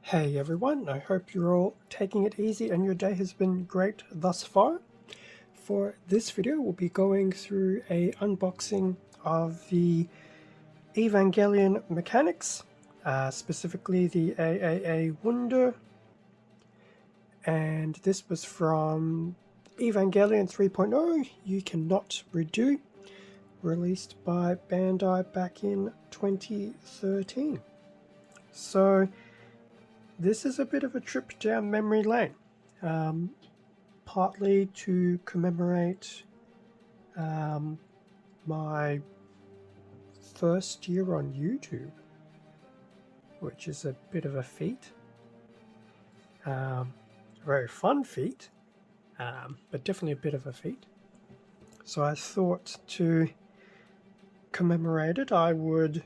Hey everyone, I hope you're all taking it easy and your day has been great thus far. For this video, we'll be going through a unboxing of the Evangelion Mechanics, specifically the AAA Wunder, and this was from Evangelion 3.0, You Cannot Redo, released by Bandai back in 2013. So this is a bit of a trip down memory lane, partly to commemorate my first year on YouTube, which is a bit of a feat, a very fun feat, but definitely a bit of a feat. So I thought to commemorate it, I would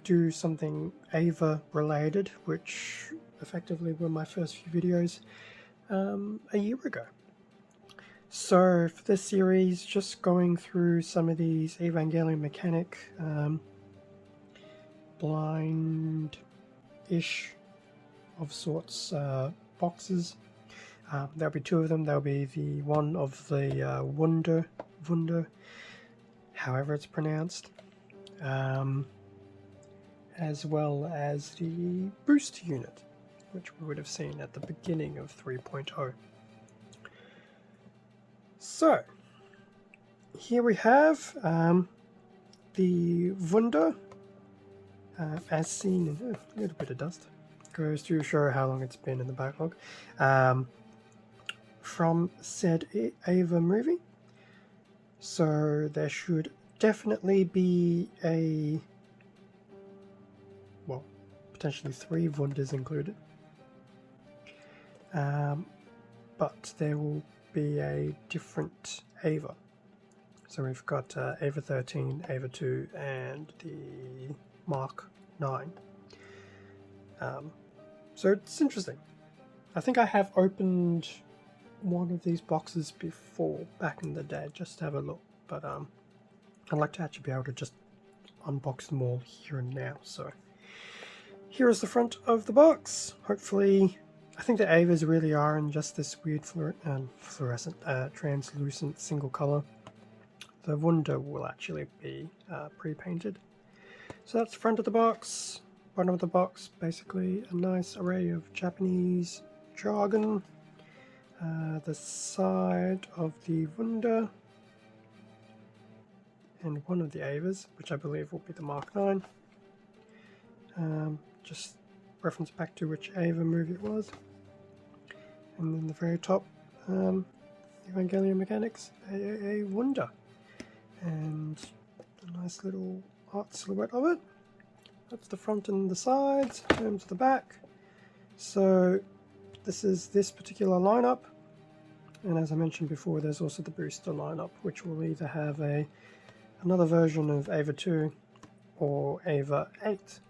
do something Ava related, which effectively were my first few videos a year ago. So for this series, just going through some of these Evangelion Mechanic blind-ish of sorts boxes. There'll be two of them. There'll be the one of the Wunder, however it's pronounced, as well as the boost unit, which we would have seen at the beginning of 3.0. So, here we have the Wunder, as seen in a little bit of dust. Goes to show how long it's been in the backlog. From said Ava movie. So there should definitely be potentially 3 Wunders included. But there will be a different Ava. So we've got Ava 13, Ava 2, and the Mark 9. So it's interesting. I think I have opened one of these boxes before, back in the day, just to have a look. But I'd like to actually be able to just unbox them all here and now. So here is the front of the box. Hopefully, I think the Avas really are in just this weird fluorescent, translucent single color. The Wunder will actually be pre-painted. So that's the front of the box. Bottom of the box, basically a nice array of Japanese jargon. The side of the Wunder, and one of the Avas, which I believe will be the Mark 9. Just reference back to which Ava movie it was. And then the very top, Evangelion Mechanics, AAA Wunder. And a nice little art silhouette of it. That's the front and the sides, in terms of the back. So this is this particular lineup. And as I mentioned before, there's also the booster lineup, which will either have another version of Ava 2 or Ava 8.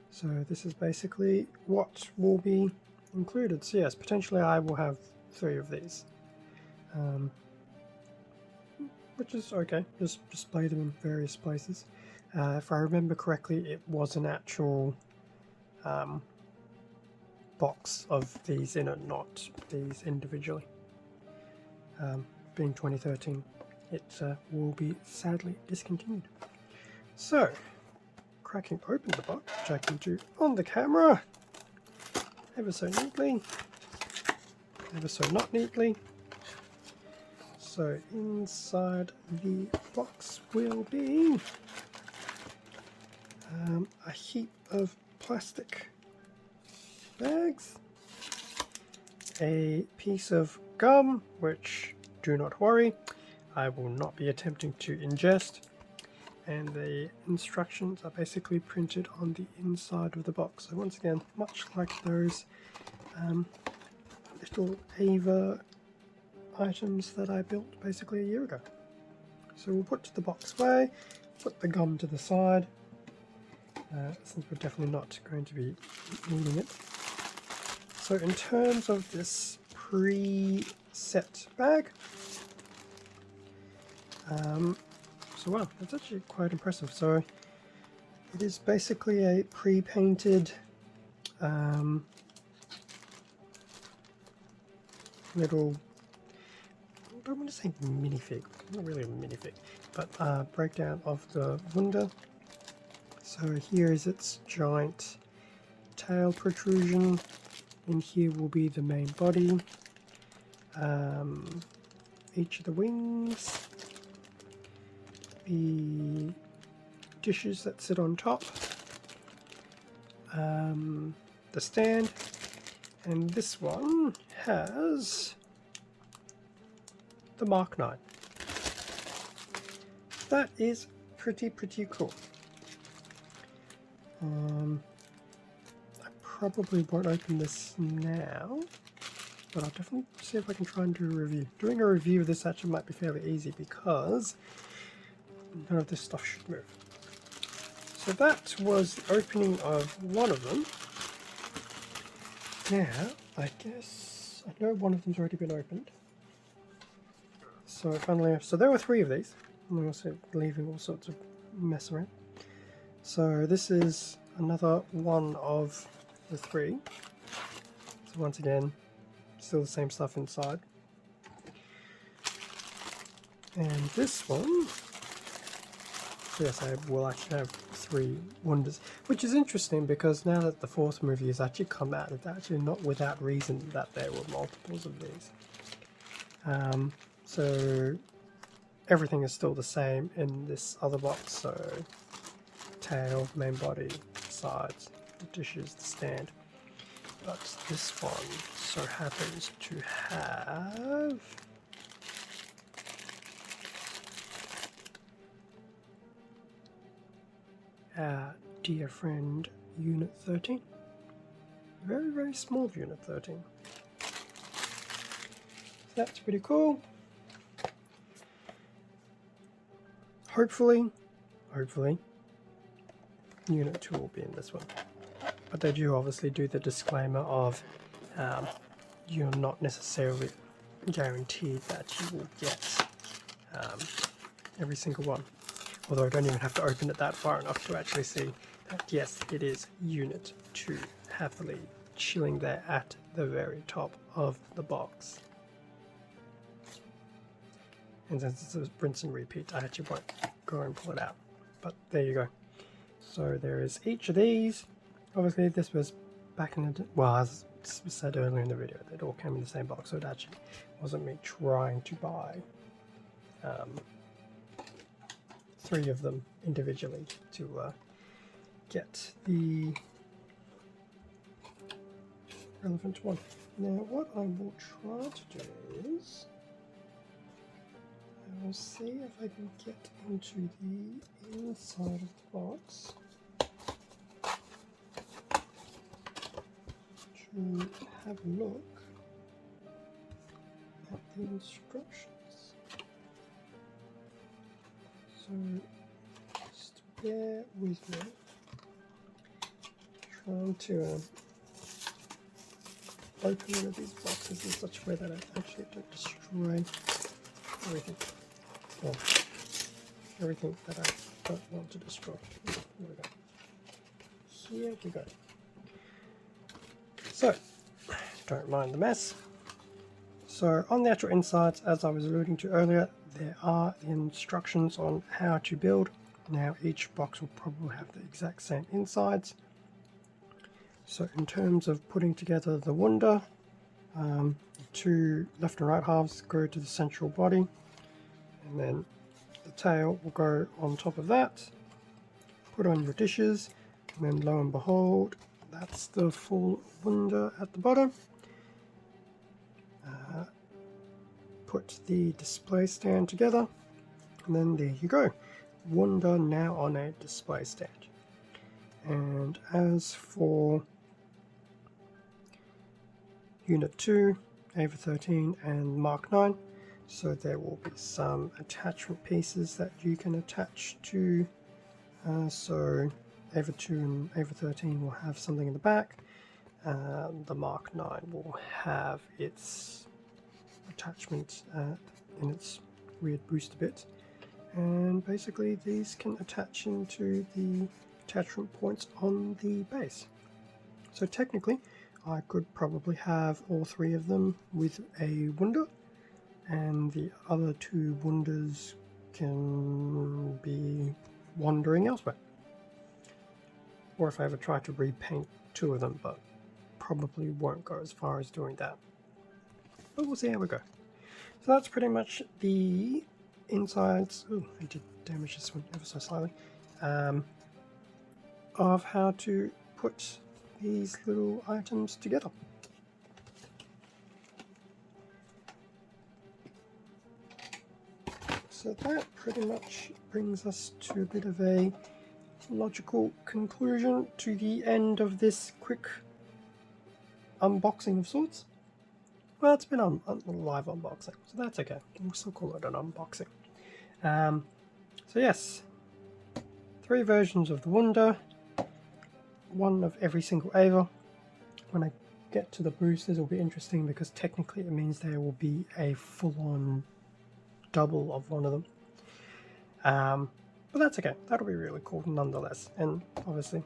So this is basically what will be included. So yes, potentially I will have 3 of these, which is okay. Just display them in various places. If I remember correctly, it was an actual box of these in it, not these individually. Being 2013, it will be sadly discontinued. So, cracking open the box, which I can do on the camera, ever so neatly, ever so not neatly. So inside the box will be a heap of plastic bags, a piece of gum, which, do not worry, I will not be attempting to ingest, and the instructions are basically printed on the inside of the box. So once again, much like those little Ava items that I built basically a year ago. So we'll put the box away, put the gum to the side, since we're definitely not going to be needing it. So in terms of this pre-set bag, so wow, that's actually quite impressive. So it is basically a pre-painted little, I don't want to say minifig, not really a minifig, but breakdown of the Wunder. So here is its giant tail protrusion, and here will be the main body, each of the wings, the dishes that sit on top, the stand, and this one has the Mark 9. That is pretty cool. I probably won't open this now, but I'll definitely see if I can try and do a review. Doing a review of this actually might be fairly easy because none of this stuff should move. So that was the opening of one of them. Now, I guess I know one of them's already been opened. So funnily, so there were 3 of these. I'm also leaving all sorts of mess around. So this is another one of the 3. So once again, still the same stuff inside. And this one, so yes, I will actually have 3 Wunders, which is interesting because now that the 4th movie has actually come out, it's actually not without reason that there were multiples of these. So everything is still the same in this other box, so tail, main body, sides, the dishes, the stand. But this one so happens to have our dear friend Unit 13. Very small Unit 13. So that's pretty cool. Hopefully, Unit 2 will be in this one. But they do obviously do the disclaimer of you're not necessarily guaranteed that you will get every single one. Although I don't even have to open it that far enough to actually see that yes, it is Unit 2 happily chilling there at the very top of the box. And since it's a rinse and repeat, I actually won't go and pull it out. But there you go. So there is each of these. Obviously this was back in the, well, as said earlier in the video, it all came in the same box, so it actually wasn't me trying to buy 3 of them individually to get the relevant one. Now what I will try to do is I will see if I can get into the inside of the box to have a look at the instructions. So just bear with me. Trying to open one of these boxes in such a way that I actually don't destroy everything. Well, everything that I don't want to destroy. Here we go. Here we go. So, don't mind the mess. So on the actual insides, as I was alluding to earlier, there are the instructions on how to build. Now each box will probably have the exact same insides. So in terms of putting together the Wunder, the 2 left and right halves go to the central body, and then the tail will go on top of that. Put on your dishes, and then lo and behold, that's the full Wunder at the bottom. Put the display stand together, and then there you go. Wunder now on a display stand. And as for Unit 2, Ava 13 and Mark 9, so there will be some attachment pieces that you can attach to. So Ava 2 and Ava 13 will have something in the back. The Mark 9 will have its attachment in its weird booster bit. And basically these can attach into the attachment points on the base. So technically, I could probably have all 3 of them with a Wunder, and the other 2 Wunders can be wandering elsewhere. Or if I ever try to repaint 2 of them, but probably won't go as far as doing that. But we'll see how we go. So that's pretty much the insides. Ooh, I did damage this one ever so slightly. Of how to put these little items together. So that pretty much brings us to a bit of a logical conclusion to the end of this quick unboxing of sorts. Well, it's been a live unboxing, so that's okay. We'll still call it an unboxing. So yes, 3 versions of the Wunder, 1 of every single Ava. When I get to the boosters, it'll be interesting because technically it means there will be a full-on double of one of them. But that's okay. That'll be really cool nonetheless. And obviously,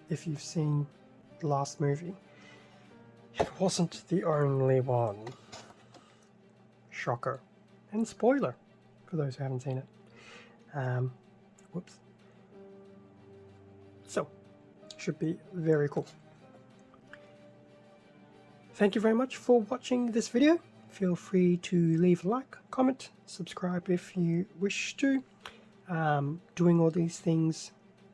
if you've seen the last movie, it wasn't the only one. Shocker. And spoiler for those who haven't seen it. Whoops. So, should be very cool. Thank you very much for watching this video. Feel free to leave a like, comment, subscribe if you wish to. Doing all these things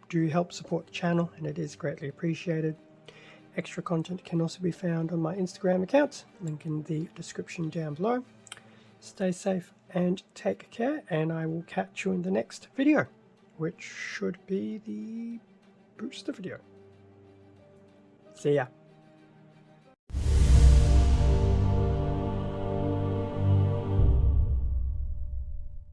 do help support the channel, and it is greatly appreciated. Extra content can also be found on my Instagram account, link in the description down below. Stay safe and take care, and I will catch you in the next video, which should be the booster video. See ya.